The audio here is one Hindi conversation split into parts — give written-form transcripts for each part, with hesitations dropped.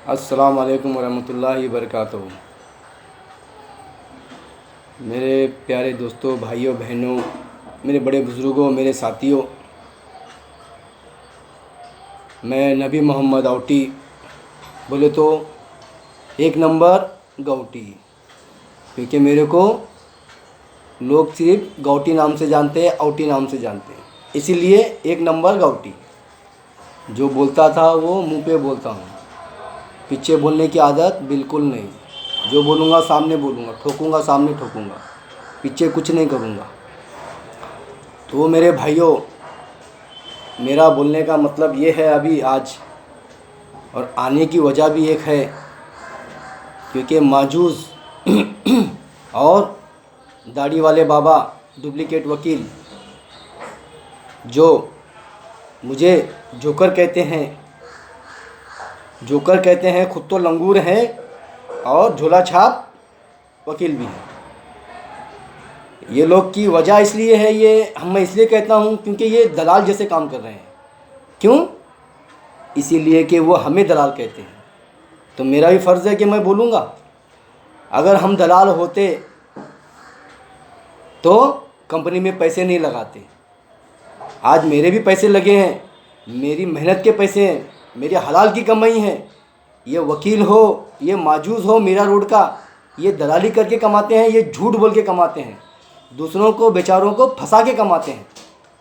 अस्सलाम वालेकुम वरहमतुल्लाहि वबरकातुहू। मेरे प्यारे दोस्तों, भाइयों बहनों, मेरे बड़े बुज़ुर्गों, मेरे साथियों, मैं नबी मोहम्मद आउटी बोले तो एक नंबर गाउटी, क्योंकि मेरे को लोग सिर्फ गाउटी नाम से जानते हैं, आउटी नाम से जानते हैं, इसीलिए एक नंबर गाउटी। जो बोलता था वो मुंह पे बोलता हूँ, पीछे बोलने की आदत बिल्कुल नहीं। जो बोलूँगा सामने बोलूँगा, ठोकूँगा सामने ठोकूँगा, पीछे कुछ नहीं करूँगा। तो मेरे भाइयों, मेरा बोलने का मतलब ये है अभी आज, और आने की वजह भी एक है, क्योंकि माजूज़ और दाढ़ी वाले बाबा डुप्लीकेट वकील जो मुझे जोकर कहते हैं, खुद तो लंगूर हैं और झोला छाप वकील भी हैं। ये लोग की वजह इसलिए है, ये मैं इसलिए कहता हूँ क्योंकि ये दलाल जैसे काम कर रहे हैं। क्यों? इसीलिए कि वो हमें दलाल कहते हैं, तो मेरा भी फ़र्ज़ है कि मैं बोलूँगा। अगर हम दलाल होते तो कंपनी में पैसे नहीं लगाते। आज मेरे भी पैसे लगे हैं, मेरी मेहनत के पैसे हैं, मेरी हलाल की कमाई है। ये वकील हो, ये माजूज़ हो मीरा रोड का, ये दलाली करके कमाते हैं, ये झूठ बोल के कमाते हैं, दूसरों को बेचारों को फंसा के कमाते हैं।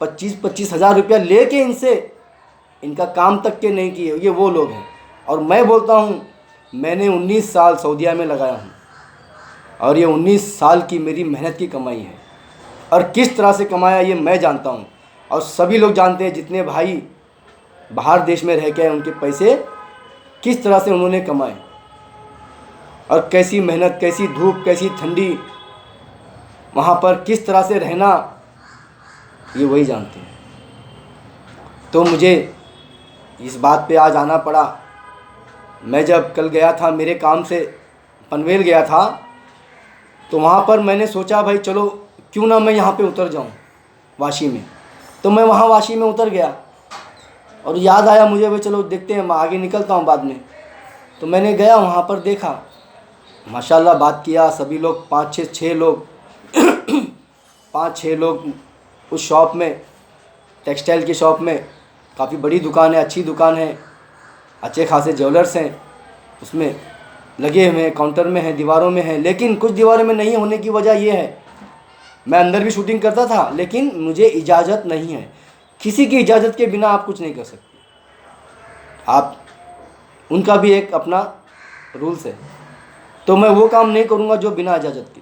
25-25 हज़ार रुपया ले के इनसे इनका काम तक के नहीं किए, ये वो लोग हैं। और मैं बोलता हूँ, मैंने 19 साल सऊदीया में लगाया हूँ, और ये 19 साल की मेरी मेहनत की कमाई है, और किस तरह से कमाया ये मैं जानता हूँ, और सभी लोग जानते हैं। जितने भाई बाहर देश में रह के उनके पैसे किस तरह से उन्होंने कमाए, और कैसी मेहनत, कैसी धूप, कैसी ठंडी, वहाँ पर किस तरह से रहना, ये वही जानते हैं। तो मुझे इस बात पे आज आना पड़ा। मैं जब कल गया था, मेरे काम से पनवेल गया था, तो वहाँ पर मैंने सोचा भाई चलो क्यों ना मैं यहाँ पे उतर जाऊँ वाशी में। तो मैं वहाँ वाशी में उतर गया, और याद आया मुझे भाई चलो देखते हैं, मैं आगे निकलता हूँ बाद में। तो मैंने गया वहाँ पर, देखा माशाल्लाह, बात किया। सभी लोग 5-6 लोग 5-6 लोग उस शॉप में, टेक्सटाइल की शॉप में, काफ़ी बड़ी दुकान है, अच्छी दुकान है, अच्छे खासे ज्वेलर्स हैं उसमें लगे हुए हैं, काउंटर में हैं, दीवारों में हैं। लेकिन कुछ दीवारों में नहीं होने की वजह यह है, मैं अंदर भी शूटिंग करता था, लेकिन मुझे इजाज़त नहीं है। किसी की इजाज़त के बिना आप कुछ नहीं कर सकते। आप, उनका भी एक अपना रूल्स है, तो मैं वो काम नहीं करूँगा जो बिना इजाज़त के।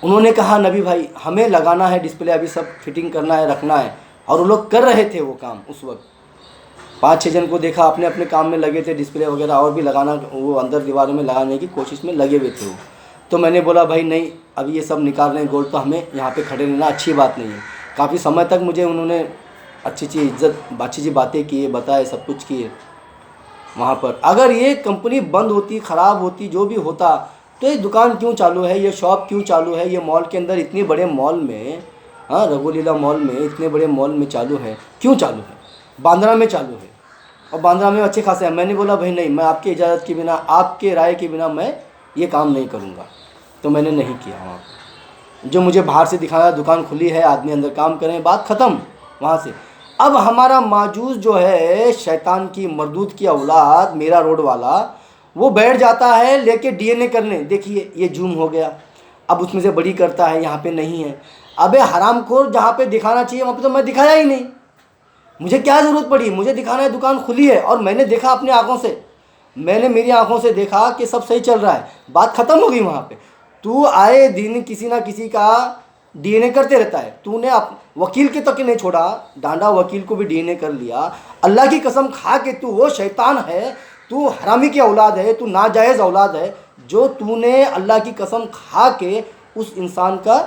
उन्होंने कहा नबी भाई हमें लगाना है डिस्प्ले, अभी सब फिटिंग करना है, रखना है। और वो लोग कर रहे थे वो काम। उस वक्त 5-6 जन को देखा, अपने अपने काम में लगे थे, डिस्प्ले वगैरह और भी लगाना, वो अंदर दीवारों में लगाने की कोशिश में लगे हुए थे वो। तो मैंने बोला भाई नहीं, अभी ये सब निकाल रहे हैं गोल्ड, तो हमें यहाँ पे खड़े रहना अच्छी बात नहीं है। काफ़ी समय तक मुझे उन्होंने अच्छी अच्छी बातें किए, बताए, सब कुछ किए वहाँ पर। अगर ये कंपनी बंद होती, ख़राब होती, जो भी होता, तो ये दुकान क्यों चालू है, ये शॉप क्यों चालू है, ये मॉल के अंदर, इतने बड़े मॉल में, हाँ रघुलीला मॉल में, इतने बड़े मॉल में चालू है, क्यों चालू है? बांद्रा में चालू है, और बांद्रा में अच्छे खासे हैं। मैंने बोला भाई नहीं, मैं आपकी इजाज़त के बिना, आपके राय के बिना मैं ये काम नहीं करूँगा। तो मैंने नहीं किया। वहाँ जो मुझे बाहर से दिखाया, दुकान खुली है, आदमी अंदर काम करें, बात ख़त्म वहाँ से। अब हमारा माजूज़ जो है, शैतान की मरदूद की औलाद, मेरा रोड वाला, वो बैठ जाता है लेके डीएनए करने। देखिए ये जूम हो गया, अब उसमें से बड़ी करता है, यहाँ पे नहीं है। अबे हरामखोर, जहाँ पे दिखाना चाहिए वहाँ पे तो मैं दिखाया ही नहीं। मुझे क्या ज़रूरत पड़ी? मुझे दिखाना है, दुकान खुली है, और मैंने देखा अपनी आँखों से, मैंने मेरी आँखों से देखा कि सब सही चल रहा है, बात ख़त्म हो गई वहाँ पे। तू आए दिन किसी ना किसी का डीएनए करते रहता है। तूने वकील के तक नहीं छोड़ा, डांडा वकील को भी डीएनए कर लिया। अल्लाह की कसम खा के तू वो शैतान है, तू हरामी की औलाद है, तू नाजायज़ औलाद है, जो तूने अल्लाह की कसम खा के उस इंसान का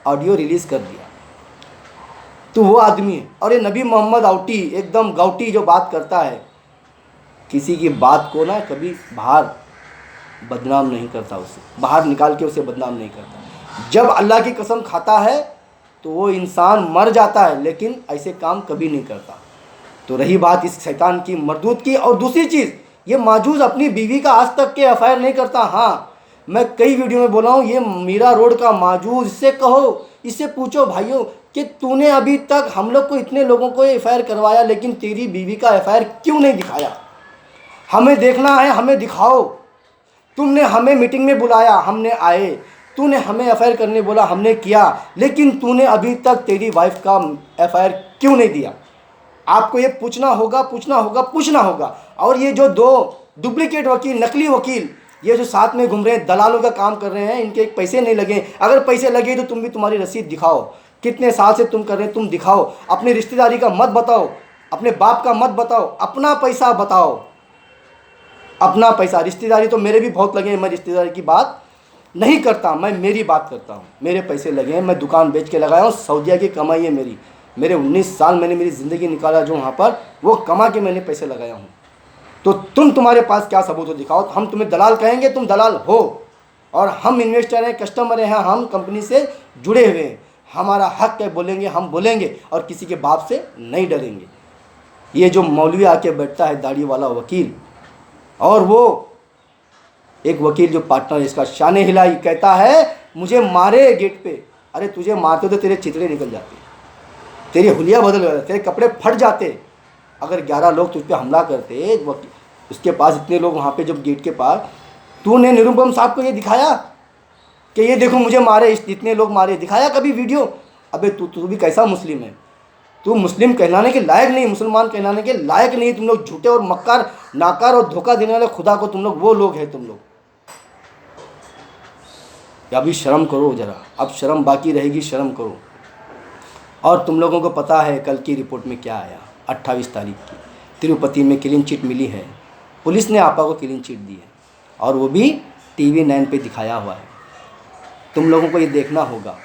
ऑडियो रिलीज़ कर दिया। तो वो आदमी है। और ये नबी मोहम्मद आउटी, एकदम गाउटी जो बात करता है, किसी की बात को ना कभी बाहर बदनाम नहीं करता, उसे बाहर निकाल के उसे बदनाम नहीं करता। जब अल्लाह की कसम खाता है तो वो इंसान मर जाता है, लेकिन ऐसे काम कभी नहीं करता। तो रही बात इस शैतान की मरदूत की, और दूसरी चीज़ ये माजूज अपनी बीवी का आज तक के एफआईआर नहीं करता। हाँ, मैं कई वीडियो में बोला हूँ, ये मीरा रोड का माजूज, इससे कहो, इससे पूछो भाइयों कि तूने अभी तक हम लोग को, इतने लोगों को एफआईआर करवाया, लेकिन तेरी बीवी का एफआईआर क्यों नहीं दिखाया? हमें देखना है, हमें दिखाओ। तुमने हमें मीटिंग में बुलाया, हमने आए, तूने हमें एफआईआर करने बोला, हमने किया, लेकिन तूने अभी तक तेरी वाइफ का एफआईआर क्यों नहीं दिया? आपको ये पूछना होगा, पूछना होगा, पूछना होगा। और ये जो दो डुप्लीकेट वकील, नकली वकील, ये जो साथ में घूम रहे हैं, दलालों का काम कर रहे हैं, इनके पैसे नहीं लगे। अगर पैसे लगे तो तुम भी, तुम्हारी रसीद दिखाओ, कितने साल से तुम कर रहे हैं, तुम दिखाओ। अपनी रिश्तेदारी का मत बताओ, अपने बाप का मत बताओ, अपना पैसा बताओ, अपना पैसा। रिश्तेदारी तो मेरे भी बहुत लगे हैं, मैं रिश्तेदारी की बात नहीं करता, मैं मेरी बात करता हूँ। मेरे पैसे लगे हैं, मैं दुकान बेच के लगाया हूँ, सऊदिया की कमाई है मेरी। मेरे 19 साल मैंने मेरी ज़िंदगी निकाला जो वहाँ पर, वो कमा के मैंने पैसे लगाया हूँ। तो तुम्हारे पास क्या सबूत हो, दिखाओ। तो हम तुम्हें दलाल कहेंगे, तुम दलाल हो, और हम इन्वेस्टर हैं, कस्टमर हैं, हम कंपनी से जुड़े हुए हैं, हमारा हक है, बोलेंगे हम बोलेंगे, और किसी के बाप से नहीं डरेंगे। ये जो मौलवी आके बैठता है, दाढ़ी वाला वकील, और वो एक वकील जो पार्टनर, इसका शाने हिलाई, कहता है मुझे मारे गेट पे। अरे तुझे मारते तो तेरे चितड़े निकल जाते, तेरी हुलिया बदल जाते, तेरे कपड़े फट जाते। अगर 11 लोग तुझ पे हमला करते, उसके पास इतने लोग वहाँ पे, जब गेट के पास, तूने निरुपम साहब को ये दिखाया कि ये देखो मुझे मारे, इतने लोग मारे, दिखाया कभी वीडियो? अबे तू भी कैसा मुस्लिम है? तू मुस्लिम कहलाने के लायक नहीं, मुसलमान कहलाने के लायक नहीं। तुम लोग झूठे और मक्कार, नाकार और धोखा देने वाले खुदा को तुम लोग, वो लोग हैं तुम लोग। अभी शर्म करो जरा, अब शर्म बाकी रहेगी, शर्म करो। और तुम लोगों को पता है कल की रिपोर्ट में क्या आया? 28 तारीख की तिरुपति में क्लीन चिट मिली है, पुलिस ने आपा को क्लीन चिट दी है, और वो भी TV 9 पे दिखाया हुआ है। तुम लोगों को ये देखना होगा।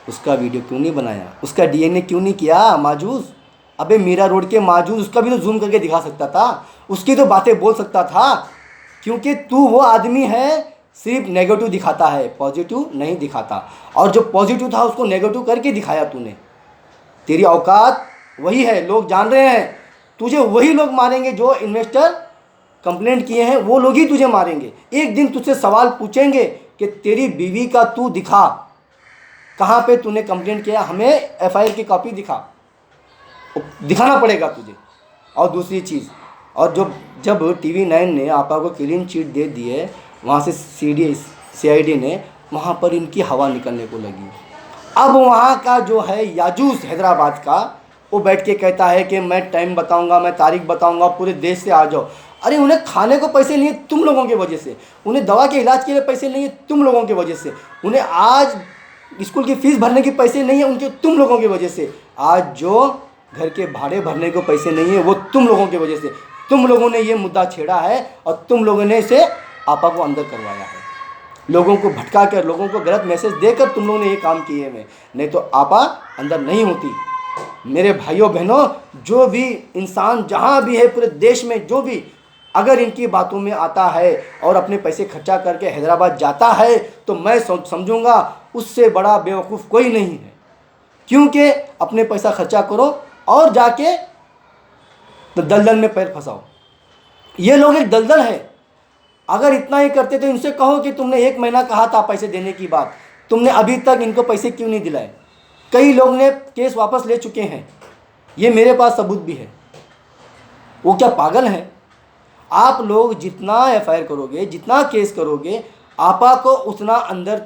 उसका वीडियो क्यों नहीं बनाया? उसका DNA क्यों नहीं किया? माजूस, अबे मीरा रोड के माजूस, उसका भी तो जूम करके दिखा सकता था, उसकी तो बातें बोल सकता था। क्योंकि तू वो आदमी है सिर्फ नेगेटिव दिखाता है, पॉजिटिव नहीं दिखाता। और जो पॉजिटिव था उसको नेगेटिव करके दिखाया तूने। तेरी औकात वही है, लोग जान रहे हैं। तुझे वही लोग मारेंगे जो इन्वेस्टर कंप्लेंट किए हैं, वो लोग ही तुझे मारेंगे। एक दिन तुझसे सवाल पूछेंगे कि तेरी बीवी का तू दिखा, कहाँ पे तूने कंप्लेंट किया, हमें FIR की कॉपी दिखा, दिखाना पड़ेगा तुझे। और दूसरी चीज़, और जब TV 9 ने आपा को क्लीन चिट दे दिए, वहाँ से CID ने, वहाँ पर इनकी हवा निकलने को लगी। अब वहाँ का जो है याजूस हैदराबाद का, वो बैठ के कहता है कि मैं टाइम बताऊँगा, मैं तारीख बताऊँगा, पूरे देश से आ जाओ। अरे उन्हें खाने को पैसे नहीं है तुम लोगों की वजह से, उन्हें दवा के इलाज के लिए पैसे नहीं है तुम लोगों की वजह से, उन्हें आज स्कूल की फीस भरने की पैसे नहीं है उनके, तुम लोगों की वजह से। आज जो घर के भाड़े भरने को पैसे नहीं है वो तुम लोगों की वजह से। तुम लोगों ने ये मुद्दा छेड़ा है और तुम लोगों ने इसे आपा को अंदर करवाया है। लोगों को भटका कर, लोगों को गलत मैसेज देकर तुम लोगों ने ये काम किए हैं, नहीं तो आपा अंदर नहीं होती। मेरे भाइयों बहनों, जो भी इंसान जहाँ भी है पूरे देश में, जो भी अगर इनकी बातों में आता है और अपने पैसे खर्चा करके हैदराबाद जाता है, तो मैं समझूंगा उससे बड़ा बेवकूफ़ कोई नहीं है। क्योंकि अपने पैसा खर्चा करो और जाके तो दलदल में पैर फंसाओ। ये लोग एक दलदल है। अगर इतना ही करते तो इनसे कहो कि तुमने 1 महीना कहा था पैसे देने की बात, तुमने अभी तक इनको पैसे क्यों नहीं दिलाए? कई लोग ने केस वापस ले चुके हैं, ये मेरे पास सबूत भी है। वो क्या पागल हैं? आप लोग जितना FIR करोगे, जितना केस करोगे, आपा को उतना अंदर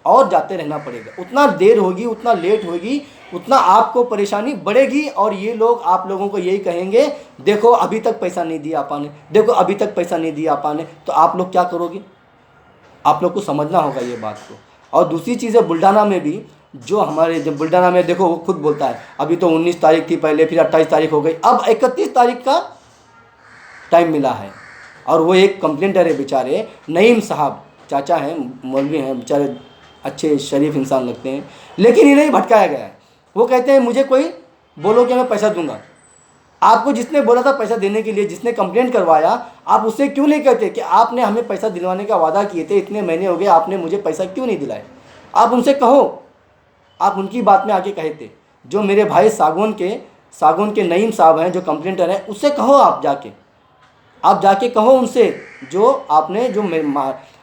और जाते रहना पड़ेगा। उतना देर होगी, उतना लेट होगी, उतना आपको परेशानी बढ़ेगी। और ये लोग आप लोगों को यही कहेंगे, देखो अभी तक पैसा नहीं दिया आपा ने, देखो अभी तक पैसा नहीं दिया आपा ने। तो आप लोग क्या करोगे? आप लोग को समझना होगा ये बात को। और दूसरी चीज़ है, बुल्ढाना में भी, जो हमारे जब बुल्ढाना में देखो, वो खुद बोलता है अभी तो 19 तारीख थी पहले, फिर 28 तारीख हो गई, अब 31 तारीख का टाइम मिला है। और वो एक कंप्लेंटर है बेचारे, नईम साहब, चाचा हैं, मौलवी हैं, बेचारे अच्छे शरीफ इंसान लगते हैं, लेकिन इन्हें ही भटकाया गया है। वो कहते हैं मुझे कोई बोलो कि मैं पैसा दूंगा। आपको जिसने बोला था पैसा देने के लिए, जिसने कंप्लेंट करवाया, आप उससे क्यों नहीं कहते कि आपने हमें पैसा दिलवाने का वादा किए थे, इतने महीने हो गए, आपने मुझे पैसा क्यों नहीं दिलाए? आप उनसे कहो, आप उनकी बात में आके कहते। जो मेरे भाई सागवान के सागौन के नईम साहब हैं जो कंप्लेंटर हैं, उससे कहो, आप जाके कहो उनसे, जो आपने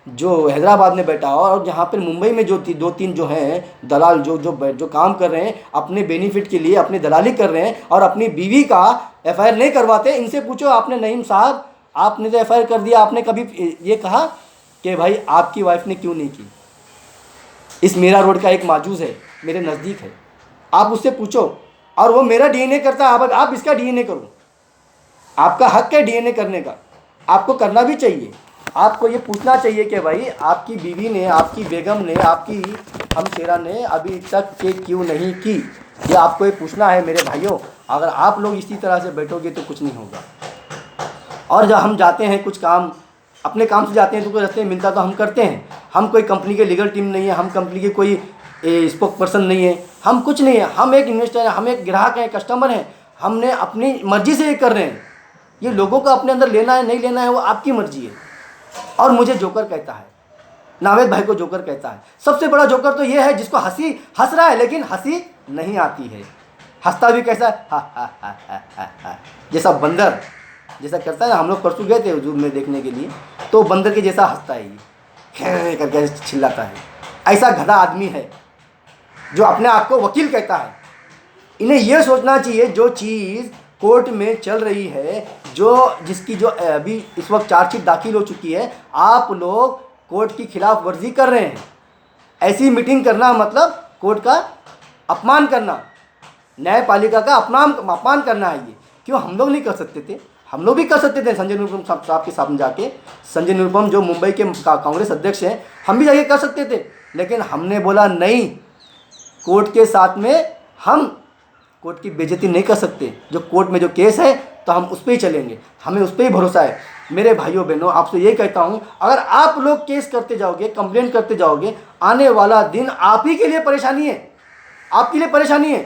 जो हैदराबाद में बैठा हो और जहाँ पर मुंबई में जो 2-3 जो हैं दलाल जो काम कर रहे हैं अपने बेनिफिट के लिए, अपनी दलाली कर रहे हैं और अपनी बीवी का एफआईआर नहीं करवाते, इनसे पूछो आपने नईम साहब, आपने तो एफआईआर कर दिया, आपने कभी ये कहा कि भाई आपकी वाइफ ने क्यों नहीं की? इस मीरा रोड का एक माजूज है, मेरे नज़दीक है, आप उससे पूछो, और वो मेरा डीएनए करता है, आप इसका डीएनए करो, आपका हक है डीएनए करने का, आपको करना भी चाहिए। आपको ये पूछना चाहिए कि भाई आपकी बीवी ने, आपकी बेगम ने, आपकी हमशेरा ने अभी तक के क्यों नहीं की, ये आपको ये पूछना है मेरे भाइयों। अगर आप लोग इसी तरह से बैठोगे तो कुछ नहीं होगा। और जब हम जाते हैं कुछ काम, अपने काम से जाते हैं तो कोई रास्ते में मिलता तो हम करते हैं। हम कोई कंपनी के लीगल टीम नहीं है, हम कंपनी के कोई स्पोक पर्सन नहीं है, हम कुछ नहीं है, हम एक इन्वेस्टर हैं, हम एक ग्राहक हैं, कस्टमर हैं, हमने अपनी मर्जी से ये कर रहे हैं। ये लोगों को अपने अंदर लेना है नहीं लेना है वो आपकी मर्जी है। और मुझे जोकर कहता है, नावेद भाई को जोकर कहता है। सबसे बड़ा जोकर तो ये है जिसको हंस रहा है लेकिन हंसी नहीं आती है, हंसता भी कैसा है, जैसा बंदर जैसा करता है ना। हम लोग परसों गए थे हुजूर में देखने के लिए, तो बंदर के जैसा हंसता है, ये करके चिल्लाता है। ऐसा गधा आदमी है जो अपने आप को वकील कहता है। इन्हें यह सोचना चाहिए जो चीज़ कोर्ट में चल रही है, जिसकी जो अभी इस वक्त चार्जशीट दाखिल हो चुकी है, आप लोग कोर्ट की खिलाफ वर्जी कर रहे हैं। ऐसी मीटिंग करना मतलब कोर्ट का अपमान करना, न्यायपालिका का अपमान करना है। ये क्यों हम लोग नहीं कर सकते थे? हम लोग भी कर सकते थे। संजय निरुपम साहब के सामने जाके, संजय निरुपम जो मुंबई के कांग्रेस अध्यक्ष हैं, हम भी जाके कर सकते थे, लेकिन हमने बोला नहीं, कोर्ट के साथ में हम कोर्ट की बेइज्जती नहीं कर सकते। जो कोर्ट में जो केस है तो हम उस पर ही चलेंगे, हमें उस पर ही भरोसा है। मेरे भाइयों बहनों, आपसे ये कहता हूँ, अगर आप लोग केस करते जाओगे, कंप्लेंट करते जाओगे, आने वाला दिन आप ही के लिए परेशानी है, आपके लिए परेशानी है,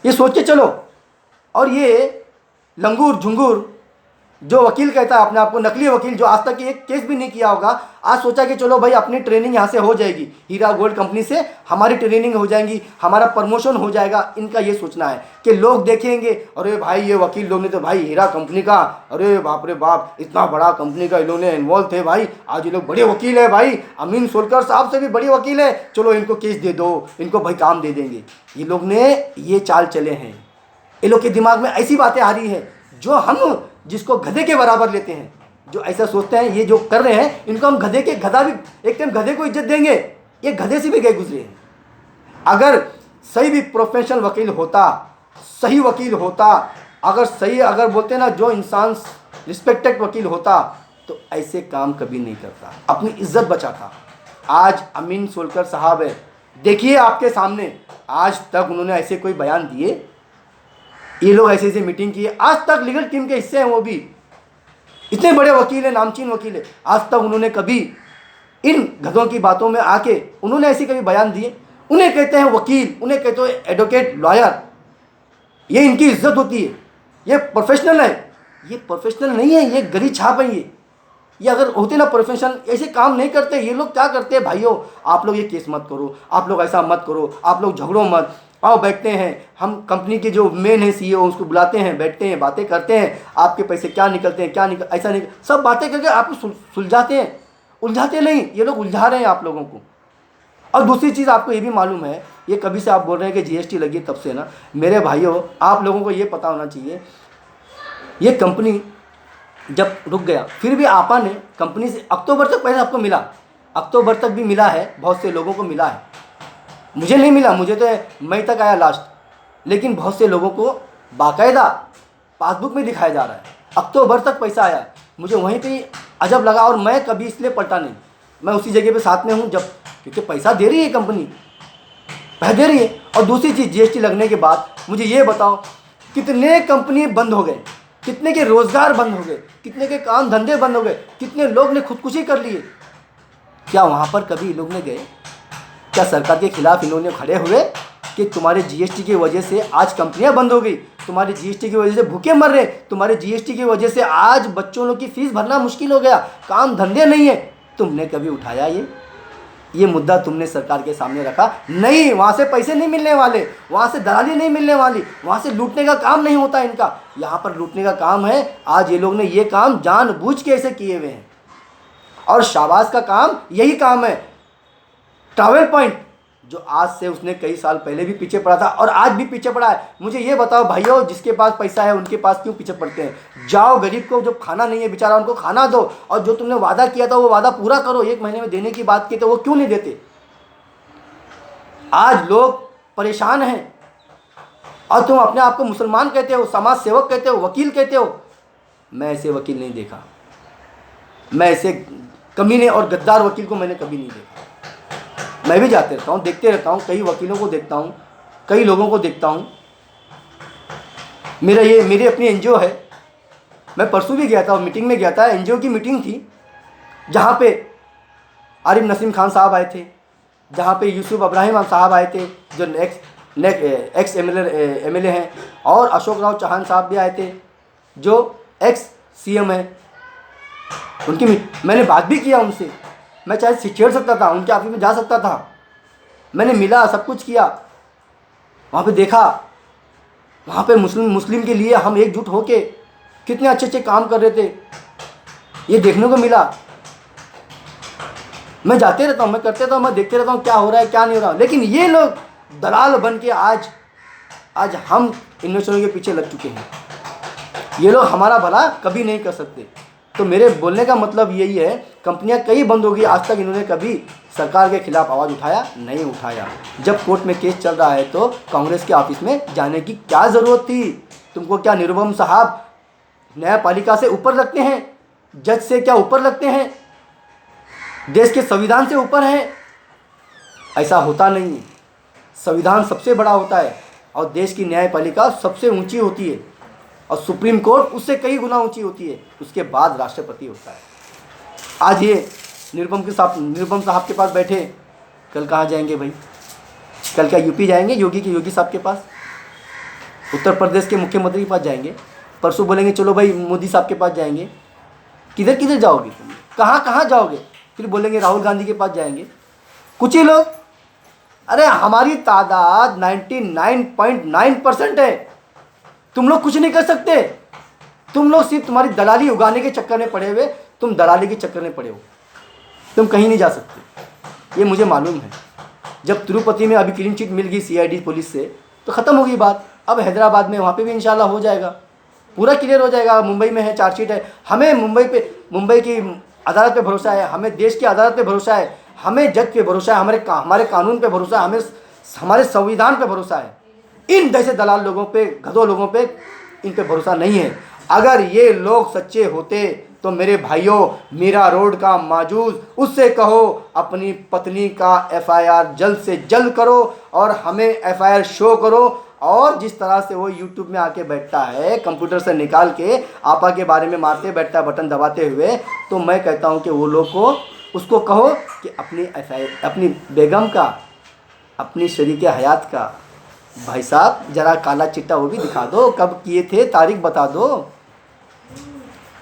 ये सोच के चलो। और ये लंगूर झुंगूर जो वकील कहता है अपने आप को, नकली वकील, जो आज तक एक केस भी नहीं किया होगा, आज सोचा कि चलो भाई अपनी ट्रेनिंग यहाँ से हो जाएगी, हीरा गोल्ड कंपनी से हमारी ट्रेनिंग हो जाएगी, हमारा प्रमोशन हो जाएगा। इनका ये सोचना है कि लोग देखेंगे, अरे भाई ये वकील लोग ने तो भाई हीरा कंपनी का, अरे बाप रे बाप, इतना बड़ा कंपनी का इन्होंने इन्वॉल्व थे भाई, आज ये लोग बड़े वकील है भाई, अमीन सोलकर साहब से भी बड़ी वकील है, चलो इनको केस दे दो, इनको भाई काम दे देंगे। ये लोग ने ये चाल चले हैं, ये लोग के दिमाग में ऐसी बातें आ रही है जो हम जिसको गधे के बराबर लेते हैं, जो ऐसा सोचते हैं ये जो कर रहे हैं, इनको हम गधा भी एक टाइम गधे को इज्जत देंगे, ये गधे से भी गए गुजरे हैं। अगर सही भी प्रोफेशनल वकील होता, सही वकील होता, अगर बोलते ना जो इंसान रिस्पेक्टेड वकील होता, तो ऐसे काम कभी नहीं करता, अपनी इज्जत बचाता। आज अमीन सोलकर साहब है, देखिए आपके सामने, आज तक उन्होंने ऐसे कोई बयान दिए? ये लोग ऐसे मीटिंग की है, आज तक लीगल टीम के हिस्से हैं, वो भी इतने बड़े वकील हैं, नामचीन वकील है, आज तक उन्होंने कभी इन गधों की बातों में आके उन्होंने ऐसे कभी बयान दिए? उन्हें कहते हैं वकील, उन्हें कहते हैं एडवोकेट, लॉयर, ये इनकी इज्जत होती है, ये प्रोफेशनल है। ये प्रोफेशनल नहीं है, ये गली छाप है। ये अगर होते ना प्रोफेशनल, ऐसे काम नहीं करते। ये लोग क्या करते हैं भाइयों, आप लोग ये केस मत करो, आप लोग ऐसा मत करो, आप लोग झगड़ो मत, आओ बैठते हैं, हम कंपनी के जो मेन है सीईओ उसको बुलाते हैं, बैठते हैं, बातें करते हैं, आपके पैसे क्या निकलते हैं, क्या ऐसा नहीं, सब बातें करके आपको सुलझाते हैं, उलझाते नहीं। ये लोग उलझा रहे हैं आप लोगों को। और दूसरी चीज़ आपको ये भी मालूम है, ये कभी से आप बोल रहे हैं कि जीएसटी लगी तब से ना, मेरे भाइयों आप लोगों को ये पता होना चाहिए, ये कंपनी जब रुक गया, फिर भी आपा ने कंपनी से अक्टूबर तक पैसा आपको मिला, अक्टूबर तक भी मिला है, बहुत से लोगों को मिला है, मुझे नहीं मिला, मुझे तो मई तक आया लास्ट, लेकिन बहुत से लोगों को बाकायदा पासबुक में दिखाया जा रहा है अक्टूबर तक पैसा आया। मुझे वहीं पे अजब लगा, और मैं कभी इसलिए पलटा नहीं, मैं उसी जगह पे साथ में हूँ जब, क्योंकि पैसा दे रही है कंपनी, पैसा दे रही है। और दूसरी चीज़, जीएसटी लगने के बाद मुझे ये बताओ कितने कंपनी बंद हो गए, कितने के रोज़गार बंद हो गए, कितने के काम धंधे बंद हो गए, कितने लोग ने खुदकुशी कर लिए। क्या वहाँ पर कभी लोग ने गए? क्या सरकार के खिलाफ इन्होंने खड़े हुए कि तुम्हारे जीएसटी की वजह से आज कंपनियां बंद हो गई, तुम्हारे जीएसटी की वजह से भूखे मर रहे, तुम्हारे जीएसटी की वजह से आज बच्चों लोग की फीस भरना मुश्किल हो गया, काम धंधे नहीं है? तुमने कभी उठाया ये? ये मुद्दा तुमने सरकार के सामने रखा नहीं। वहाँ से पैसे नहीं मिलने वाले, वहाँ से दलाली नहीं मिलने वाली, वहाँ से लूटने का काम नहीं होता इनका। यहाँ पर लूटने का काम है। आज ये लोग ने ये काम जानबूझ के ऐसे किए हुए हैं। और शाबाश का काम यही काम है। ट्रैवल पॉइंट जो आज से उसने कई साल पहले भी पीछे पड़ा था और आज भी पीछे पड़ा है। मुझे ये बताओ भाइयों, जिसके पास पैसा है उनके पास क्यों पीछे पड़ते हैं? जाओ, गरीब को जो खाना नहीं है बेचारा उनको खाना दो, और जो तुमने वादा किया था वो वादा पूरा करो। 1 महीने में देने की बात की तो वो क्यों नहीं देते? आज लोग परेशान हैं और तुम अपने आप को मुसलमान कहते हो, समाज सेवक कहते हो, वकील कहते हो। मैं ऐसे वकील नहीं देखा, मैं ऐसे कमीने और गद्दार वकील को मैंने कभी नहीं देखा। मैं भी जाते रहता हूँ, देखते रहता हूँ, कई वकीलों को देखता हूँ, कई लोगों को देखता हूँ। मेरी अपनी एनजीओ है। मैं परसों भी गया था, मीटिंग में गया था, एनजीओ की मीटिंग थी, जहाँ पे आरिफ नसीम खान साहब आए थे, जहाँ पे यूसुफ इब्राहिम साहब आए थे जो एक्स एमएलए हैं, और अशोक राव चौहान साहब भी आए थे जो एक्स सीएम हैं। उनकी मैंने बात भी किया उनसे। मैं चाहे छेड़ सकता था, उनके ऑफिस में जा सकता था, मैंने मिला, सब कुछ किया। वहाँ पे देखा, वहाँ पे मुस्लिम के लिए हम एकजुट होके कितने अच्छे अच्छे काम कर रहे थे, ये देखने को मिला। मैं जाते रहता हूँ, मैं करते रहता हूँ, मैं देखते रहता हूँ क्या हो रहा है क्या नहीं हो रहा। लेकिन ये लोग दलाल बन के आज हम इन्वेस्टरों के पीछे लग चुके हैं। ये लोग हमारा भला कभी नहीं कर सकते। तो मेरे बोलने का मतलब यही है, कंपनियां कई बंद होगी, आज तक इन्होंने कभी सरकार के खिलाफ आवाज़ उठाया नहीं उठाया। जब कोर्ट में केस चल रहा है तो कांग्रेस के ऑफिस में जाने की क्या ज़रूरत थी? तुमको क्या निरुपम साहब न्यायपालिका से ऊपर लगते हैं? जज से क्या ऊपर लगते हैं? देश के संविधान से ऊपर हैं? ऐसा होता नहीं है। संविधान सबसे बड़ा होता है और देश की न्यायपालिका सबसे ऊंची होती है, और सुप्रीम कोर्ट उससे कई गुना ऊंची होती है। उसके बाद राष्ट्रपति होता है। आज ये निरुपम साहब के पास बैठे, कल कहाँ जाएंगे भाई? कल क्या यूपी जाएंगे? योगी साहब के पास, उत्तर प्रदेश के मुख्यमंत्री के पास जाएंगे, परसों बोलेंगे चलो भाई मोदी साहब के पास जाएंगे। किधर किधर जाओगे तुम? कहाँ कहाँ जाओगे? फिर बोलेंगे राहुल गांधी के पास जाएंगे। कुछ ही लोग, अरे हमारी तादाद 99.9% है। तुम लोग कुछ नहीं कर सकते। तुम लोग सिर्फ तुम्हारी दलाली उगाने के चक्कर में पड़े हुए, तुम दलाली के चक्कर में पड़े हो, तुम कहीं नहीं जा सकते, ये मुझे मालूम है। जब तिरुपति में अभी क्लीन चिट मिल गई सीआईडी पुलिस से तो ख़त्म हो गई बात। अब हैदराबाद में वहाँ पे भी इंशाल्लाह हो जाएगा, पूरा क्लियर हो जाएगा। मुंबई में है, चार्जशीट है। हमें मुंबई की अदालत पे भरोसा है, हमें देश की अदालत पे भरोसा है, हमें जज पे भरोसा है, हमारे कानून पे भरोसा है, हमें हमारे संविधान पे भरोसा है। इन जैसे दलाल लोगों पे, गधों लोगों पे, इन पे भरोसा नहीं है। अगर ये लोग सच्चे होते तो मेरे भाइयों, मीरा रोड का माजूज, उससे कहो अपनी पत्नी का एफआईआर जल्द से जल्द करो और हमें एफआईआर शो करो। और जिस तरह से वो यूट्यूब में आके बैठता है, कंप्यूटर से निकाल के आपा के बारे में मारते बैठता है बटन दबाते हुए, तो मैं कहता हूँ कि वो लोग को उसको कहो कि अपनी बेगम का, अपनी शरीक हयात का, भाई साहब जरा काला चिट्टा वो भी दिखा दो, कब किए थे तारीख बता दो,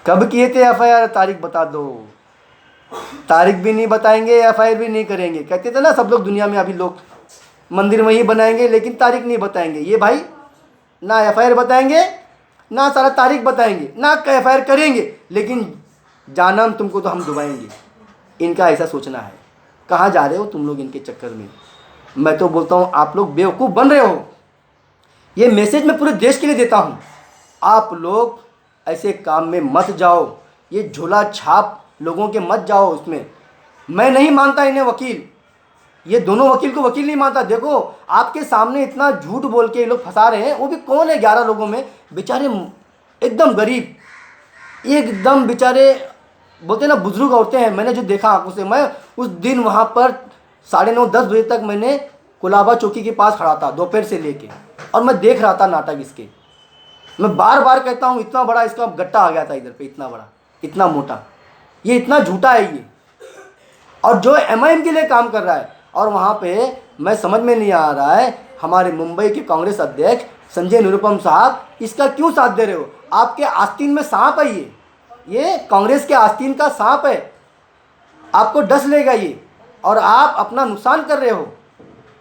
कब किए थे एफआईआर तारीख बता दो। तारीख भी नहीं बताएंगे, एफआईआर भी नहीं करेंगे। कहते थे ना सब लोग दुनिया में, अभी लोग मंदिर वहीं बनाएंगे लेकिन तारीख नहीं बताएंगे। ये भाई ना एफआईआर बताएंगे, ना सारा तारीख बताएंगे, ना एफआईआर करेंगे, लेकिन जानम तुमको तो हम डुबाएंगे। इनका ऐसा सोचना है। कहाँ जा रहे हो तुम लोग इनके चक्कर में? मैं तो बोलता हूँ आप लोग बेवकूफ़ बन रहे हो। ये मैसेज मैं पूरे देश के लिए देता हूँ, आप लोग ऐसे काम में मत जाओ, ये झोला छाप लोगों के मत जाओ उसमें। मैं नहीं मानता इन्हें वकील, ये दोनों वकील को वकील नहीं मानता। देखो आपके सामने इतना झूठ बोल के ये लोग फंसा रहे हैं, वो भी कौन है? 11 लोगों में बेचारे एकदम गरीब, एकदम बेचारे बोलते ना बुजुर्ग औरतें हैं। मैंने जो देखा आंखों से, मैं उस दिन वहाँ पर 9:30-10 बजे तक मैंने कुलाबा चौकी के पास खड़ा था दोपहर से लेके, और मैं देख रहा था नाटक इसके। मैं बार बार कहता हूँ इतना बड़ा इसका गट्टा आ गया था इधर पे, इतना बड़ा, इतना मोटा, ये इतना झूठा है ये, और जो एमआईएम के लिए काम कर रहा है। और वहाँ पे मैं समझ में नहीं आ रहा है, हमारे मुंबई के कांग्रेस अध्यक्ष संजय निरुपम साहब इसका क्यों साथ दे रहे हो? आपके आस्तीन में सांप है ये कांग्रेस के आस्तीन का सांप है, आपको डस लेगा ये। और आप अपना नुकसान कर रहे हो।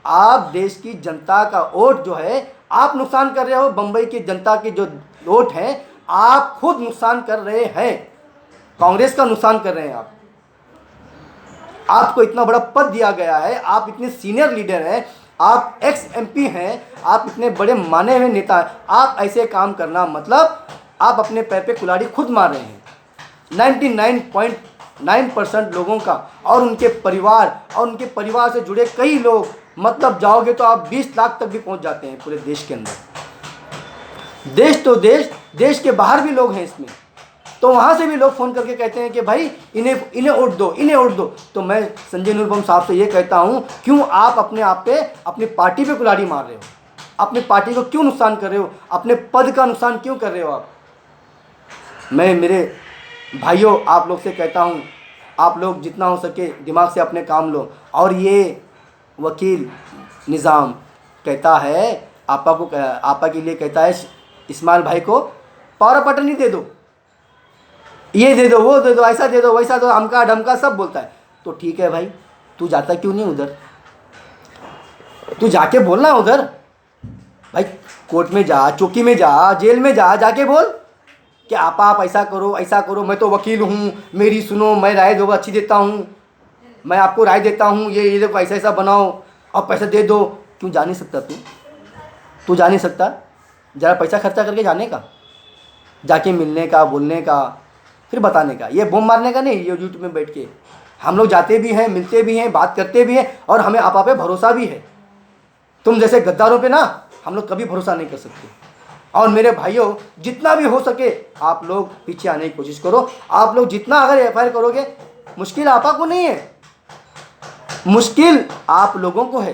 आप देश की जनता का वोट जो है आप नुकसान कर रहे हो। बम्बई की जनता की जो वोट है आप खुद नुकसान कर रहे हैं। कांग्रेस का नुकसान कर रहे हैं आप। आपको इतना बड़ा पद दिया गया है, आप इतने सीनियर लीडर हैं, आप एक्स एमपी हैं, आप इतने बड़े माने हुए नेता हैं, आप ऐसे काम करना मतलब आप अपने पैर पे कुल्हाड़ी खुद मार रहे हैं। 99.9% लोगों का और उनके परिवार से जुड़े कई लोग, मतलब जाओगे तो आप 20 लाख तक भी पहुंच जाते हैं पूरे देश के अंदर। देश तो देश के बाहर भी लोग हैं इसमें, तो वहाँ से भी लोग फ़ोन करके कहते हैं कि भाई इन्हें वोट दो, इन्हें वोट दो। तो मैं संजय निरुपम साहब से ये कहता हूँ, क्यों आप अपने आप पे, अपनी पार्टी पे कुल्हाड़ी मार रहे हो? अपनी पार्टी को क्यों नुकसान कर रहे हो? अपने पद का नुकसान क्यों कर रहे हो आप? मैं मेरे भाइयों आप लोग से कहता हूँ, आप लोग जितना हो सके दिमाग से अपने काम लो। और ये वकील निज़ाम कहता है आपा के लिए कहता है इस्माइल भाई को पावर ऑफ अटर्नी दे दो, ये दे दो, वो दे दो, ऐसा दे दो, वैसा दो, अमका ढमका सब बोलता है। तो ठीक है भाई, तू जाता क्यों नहीं उधर? तू जाके बोलना उधर भाई, कोर्ट में जा, चौकी में जा, जेल में जा, जाके बोल कि आप ऐसा करो, ऐसा करो, मैं तो वकील हूँ, मेरी सुनो, मैं राय दो अच्छी देता हूँ, मैं आपको राय देता हूँ, ये देखो ऐसा ऐसा बनाओ और पैसा दे दो। क्यों जा नहीं सकता तू जा नहीं सकता? ज़रा पैसा खर्चा करके जाने का, जाके मिलने का, बोलने का, फिर बताने का, ये बम मारने का नहीं। ये यूट्यूब में बैठ के हम लोग जाते भी हैं, मिलते भी हैं, बात करते भी हैं और हमें आपा पे भरोसा भी है। तुम जैसे गद्दारों पे ना हम लोग कभी भरोसा नहीं कर सकते। और मेरे भाइयों, जितना भी हो सके आप लोग पीछे आने की कोशिश करो। आप लोग जितना अगर एफआईआर करोगे, मुश्किल आपा को नहीं है, मुश्किल आप लोगों को है।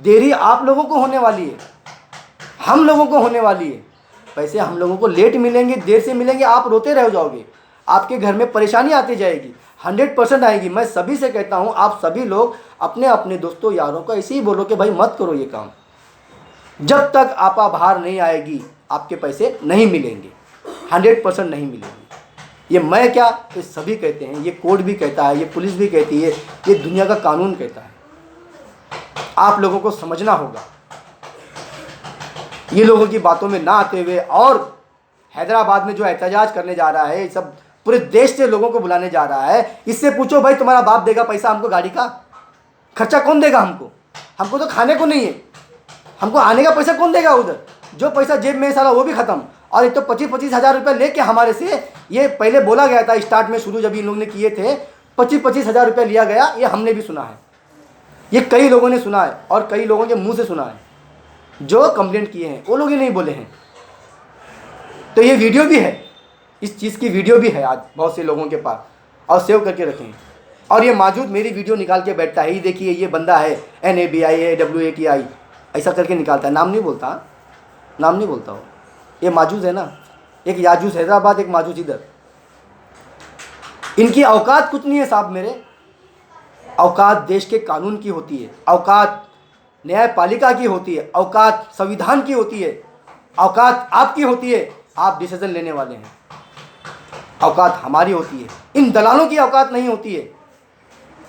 देरी आप लोगों को होने वाली है, हम लोगों को होने वाली है। पैसे हम लोगों को लेट मिलेंगे, देर से मिलेंगे, आप रोते रह जाओगे, आपके घर में परेशानी आती जाएगी, 100% आएगी। मैं सभी से कहता हूँ, आप सभी लोग अपने अपने दोस्तों यारों को ऐसे ही बोलो कि भाई मत करो ये काम। जब तक आपा बाहर नहीं आएगी आपके पैसे नहीं मिलेंगे, 100% नहीं मिलेंगे। ये मैं क्या, ये सभी कहते हैं, ये कोर्ट भी कहता है, ये पुलिस भी कहती है, ये दुनिया का कानून कहता है। आप लोगों को समझना होगा, ये लोगों की बातों में ना आते हुए। और हैदराबाद में जो एहतजाज करने जा रहा है, सब पूरे देश से लोगों को बुलाने जा रहा है, इससे पूछो भाई तुम्हारा बाप देगा पैसा हमको? गाड़ी का खर्चा कौन देगा हमको? हमको तो खाने को नहीं है, हमको आने का पैसा कौन देगा उधर? जो पैसा जेब में सारा वो भी खत्म। और एक तो 25-25 हज़ार रुपये लेके हमारे से, ये पहले बोला गया था स्टार्ट में, शुरू जब इन लोगों ने किए थे 25-25 हज़ार रुपये लिया गया, ये हमने भी सुना है, ये कई लोगों ने सुना है और कई लोगों के मुंह से सुना है। जो कंप्लेंट किए हैं वो लोग ही नहीं बोले हैं। तो ये वीडियो भी है, इस चीज़ की वीडियो भी है आज बहुत से लोगों के पास, और सेव करके रखें। और ये मौजूद मेरी वीडियो निकाल के बैठता है, ये देखिए ये बंदा है NABI ऐसा करके निकालता है, नाम नहीं बोलता हो। ये माजूस है ना, एक याजूस हैदराबाद, एक माजूस इधर। इनकी औकात कुछ नहीं है साहब मेरे। औकात देश के कानून की होती है, औकात न्यायपालिका की होती है, औकात संविधान की होती है, औकात आपकी होती है, आप डिसीजन लेने वाले हैं। औकात हमारी होती है, इन दलालों की औकात नहीं होती है।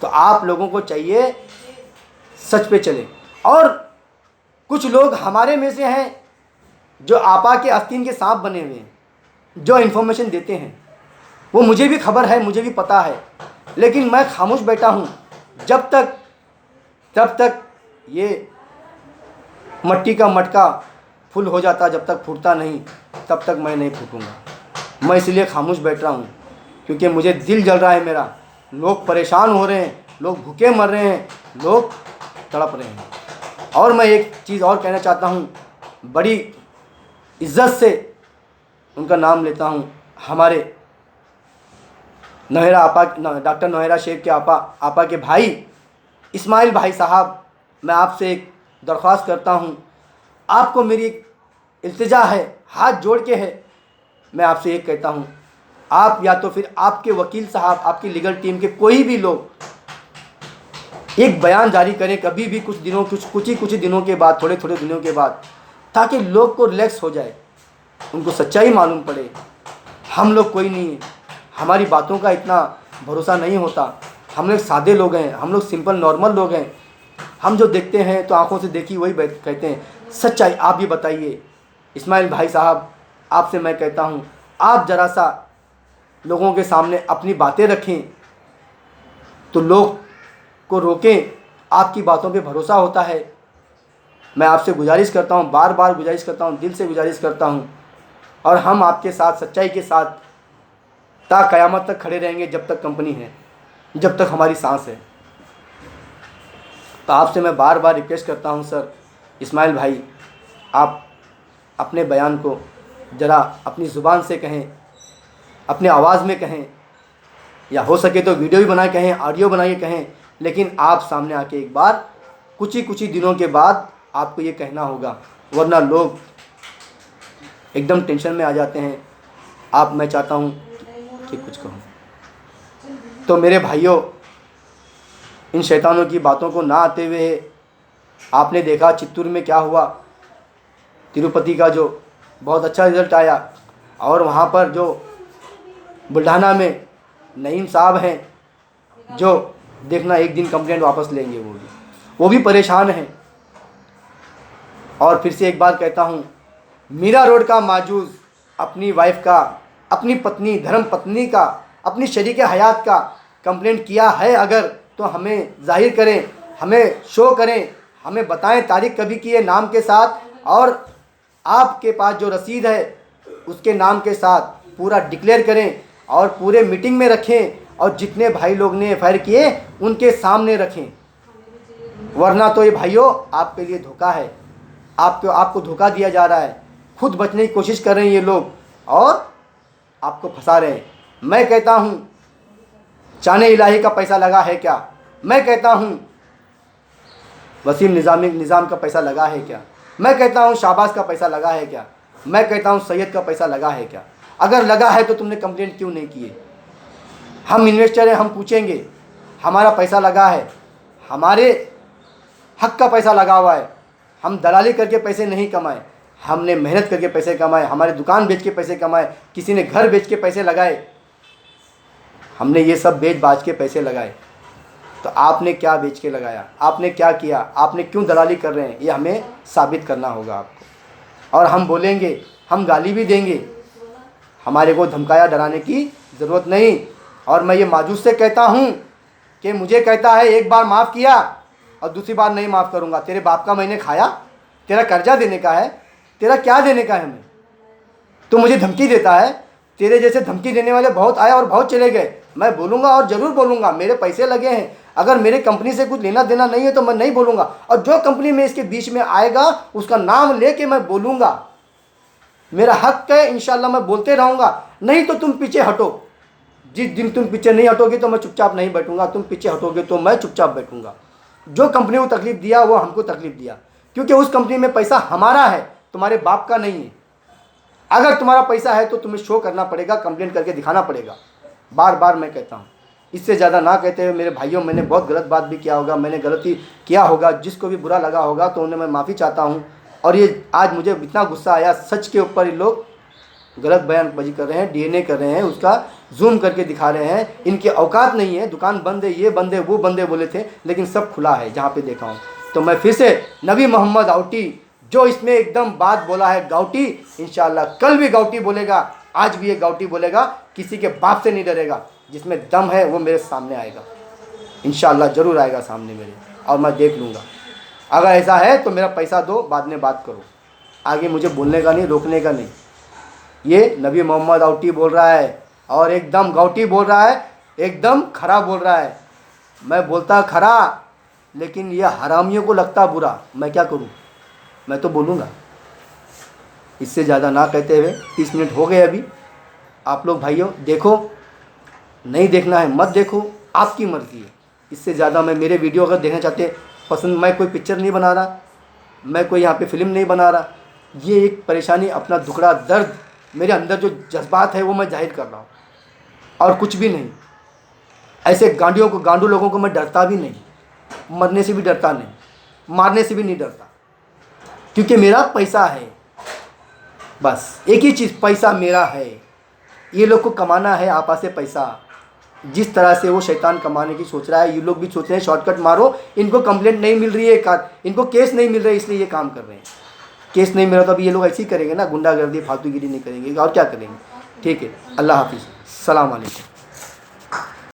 तो आप लोगों को चाहिए सच पे चले। और कुछ लोग हमारे में से हैं जो आपा के आस्तीन के सांप बने हुए हैं, जो इन्फॉर्मेशन देते हैं, वो मुझे भी खबर है, मुझे भी पता है, लेकिन मैं खामोश बैठा हूँ। तब तक ये मट्टी का मटका फुल हो जाता, जब तक फूटता नहीं तब तक मैं नहीं फूटूंगा। मैं इसलिए खामोश बैठ रहा हूँ क्योंकि मुझे दिल जल रहा है मेरा। लोग परेशान हो रहे हैं, लोग भूखे मर रहे हैं, लोग तड़प रहे हैं। और मैं एक चीज़ और कहना चाहता हूँ, बड़ी इज्जत से उनका नाम लेता हूँ, हमारे नौहरा आपा, डॉक्टर नौहरा शेख के आपा के भाई इस्माइल भाई साहब, मैं आपसे एक दरख्वास्त करता हूँ, आपको मेरी एक इल्तिजा है, हाथ जोड़ के है, मैं आपसे एक कहता हूँ, आप या तो फिर आपके वकील साहब, आपकी लीगल टीम के कोई भी लोग एक बयान जारी करें कभी भी, कुछ ही दिनों के बाद, थोड़े दिनों के बाद, ताकि लोग को रिलैक्स हो जाए, उनको सच्चाई मालूम पड़े। हम लोग कोई नहीं है, हमारी बातों का इतना भरोसा नहीं होता, हम लोग सादे लोग हैं, हम लोग सिंपल नॉर्मल लोग हैं। हम जो देखते हैं तो आंखों से देखी वही कहते हैं। सच्चाई आप भी बताइए। इस्माइल भाई साहब, आपसे मैं कहता हूँ, आप ज़रा सा लोगों के सामने अपनी बातें रखें तो लोग को रोकें। आपकी बातों पे भरोसा होता है। मैं आपसे गुजारिश करता हूँ, बार बार गुजारिश करता हूँ, दिल से गुजारिश करता हूँ। और हम आपके साथ सच्चाई के साथ ता क़यामत तक खड़े रहेंगे, जब तक कंपनी है, जब तक हमारी सांस है। तो आपसे मैं बार बार रिक्वेस्ट करता हूँ सर, इस्माइल भाई, आप अपने बयान को ज़रा अपनी ज़ुबान से कहें, अपने आवाज़ में कहें, या हो सके तो वीडियो भी बना के कहें, ऑडियो बना के कहें, लेकिन आप सामने आके एक बार कुछ ही दिनों के बाद आपको ये कहना होगा, वरना लोग एकदम टेंशन में आ जाते हैं। मैं चाहता हूँ कि कुछ कहूँ। तो मेरे भाइयों, इन शैतानों की बातों को ना आते हुए, आपने देखा चित्तूर में क्या हुआ, तिरुपति का जो बहुत अच्छा रिज़ल्ट आया, और वहाँ पर जो बुल्ढाना में नईम साहब हैं, जो देखना एक दिन कंप्लेंट वापस लेंगे, वो भी परेशान हैं। और फिर से एक बार कहता हूँ, मीरा रोड का माजूज अपनी वाइफ का, अपनी पत्नी, धर्म पत्नी का, अपनी शरीक हयात का कंप्लेंट किया है अगर, तो हमें जाहिर करें, हमें शो करें, हमें बताएं तारीख कभी की है नाम के साथ, और आपके पास जो रसीद है उसके नाम के साथ पूरा डिक्लेयर करें और पूरे मीटिंग में रखें, और जितने भाई लोग ने एफआईआर किए उनके सामने रखें। वरना तो ये भाइयों आपके लिए धोखा है, आपको धोखा दिया जा रहा है। खुद बचने की कोशिश कर रहे हैं ये लोग और आपको फंसा रहे हैं। मैं कहता हूँ, चाने इलाही का पैसा लगा है क्या? मैं कहता हूँ, वसीम निज़ाम का पैसा लगा है क्या? मैं कहता हूँ, शाहबाज का पैसा लगा है क्या? मैं कहता हूँ, सैयद का पैसा लगा है क्या? अगर लगा है तो तुमने कंप्लेंट क्यों नहीं किए? हम इन्वेस्टर हैं, हम पूछेंगे, हमारा पैसा लगा है, हमारे हक का पैसा लगा हुआ है, हम दलाली करके पैसे नहीं कमाए, हमने मेहनत करके पैसे कमाए, हमारे दुकान बेच के पैसे कमाए, किसी ने घर बेच के पैसे लगाए, हमने ये सब बेच बाज के पैसे लगाए। तो आपने क्या बेच के लगाया? आपने क्या किया? आपने क्यों दलाली कर रहे हैं? ये हमें साबित करना होगा आपको। और हम बोलेंगे, हम गाली भी देंगे, हमारे को धमकाया डराने की ज़रूरत नहीं। और मैं ये माजूस से कहता हूँ कि मुझे कहता है एक बार माफ़ किया और दूसरी बार नहीं माफ़ करूँगा। तेरे बाप का मैंने खाया? तेरा कर्जा देने का है? तेरा क्या देने का है हमें? तू मुझे धमकी देता है? तेरे जैसे धमकी देने वाले बहुत आए और बहुत चले गए। मैं बोलूँगा और ज़रूर बोलूँगा, मेरे पैसे लगे हैं, अगर मेरे कंपनी से कुछ लेना देना नहीं है तो मैं नहीं बोलूँगा। और जो कंपनी में इसके बीच में आएगा उसका नाम लेके मैं बोलूँगा, मेरा हक है, इंशाल्लाह मैं बोलते रहूँगा। नहीं तो तुम पीछे हटो। जिस दिन तुम पीछे नहीं हटोगे तो मैं चुपचाप नहीं बैठूँगा, तुम पीछे हटोगे तो मैं चुपचाप बैठूँगा। जो कंपनी को तकलीफ़ दिया वो हमको तकलीफ़ दिया, क्योंकि उस कंपनी में पैसा हमारा है, तुम्हारे बाप का नहीं है। अगर तुम्हारा पैसा है तो तुम्हें शो करना पड़ेगा, कंप्लेंट करके दिखाना पड़ेगा। बार बार मैं कहता हूँ, इससे ज़्यादा ना कहते हुए मेरे भाइयों, मैंने बहुत गलत बात भी किया होगा, मैंने गलती किया होगा, जिसको भी बुरा लगा होगा तो उन्हें मैं माफ़ी चाहता हूँ। और ये आज मुझे इतना गुस्सा आया, सच के ऊपर ये लोग गलत बयानबाजी कर रहे हैं, डीएनए कर रहे हैं, उसका जूम करके दिखा रहे हैं। इनकी औकात नहीं है, दुकान बंद है, ये बंद है, वो बंद है बोले थे, लेकिन सब खुला है जहाँ पे देखा हूँ। तो मैं फिर से नबी मोहम्मद आउटी, जो इसमें एकदम बात बोला है गाउटी, इंशाल्लाह कल भी गाउटी बोलेगा, आज भी ये गाउटी बोलेगा, किसी के बाप से नहीं डरेगा। जिसमें दम है वो मेरे सामने आएगा, इंशाल्लाह ज़रूर आएगा सामने मेरे, और मैं देख लूँगा। अगर ऐसा है तो मेरा पैसा दो, बाद में बात करो, आगे मुझे बोलने का नहीं, रोकने का नहीं। ये नबी मोहम्मद आउटी बोल रहा है और एकदम गाउटी बोल रहा है, एकदम खरा बोल रहा है। मैं बोलता खरा, लेकिन ये हरामियों को लगता बुरा। मैं क्या करूं? मैं तो बोलूँगा। इससे ज़्यादा ना कहते हुए 30 मिनट हो गए अभी। आप लोग भाइयों देखो, नहीं देखना है मत देखो, आपकी मर्ज़ी है। इससे ज़्यादा मैं मेरे वीडियो अगर देखना चाहते पसंद, मैं कोई पिक्चर नहीं बना रहा, मैं कोई यहाँ पे फिल्म नहीं बना रहा। ये एक परेशानी, अपना दुखड़ा दर्द, मेरे अंदर जो जज्बात है वो मैं जाहिर कर रहा हूँ, और कुछ भी नहीं। ऐसे गांडू लोगों को मैं डरता भी नहीं, मरने से भी डरता नहीं, मारने से भी नहीं डरता, क्योंकि मेरा पैसा है। बस एक ही चीज़, पैसा मेरा है। ये लोग को कमाना है आपस से पैसा, जिस तरह से वो शैतान कमाने की सोच रहा है, ये लोग भी सोच रहे हैं शॉर्टकट मारो, इनको कंप्लेंट नहीं मिल रही है, इनको केस नहीं मिल रहा है, इसलिए ये काम कर रहे हैं। केस नहीं मिला तो अभी ये लोग ऐसे ही करेंगे ना, गुंडागर्दी फालतूगिरी नहीं करेंगे और क्या करेंगे। ठीक है, अल्लाह हाफिज़, सलाम अलैकुम।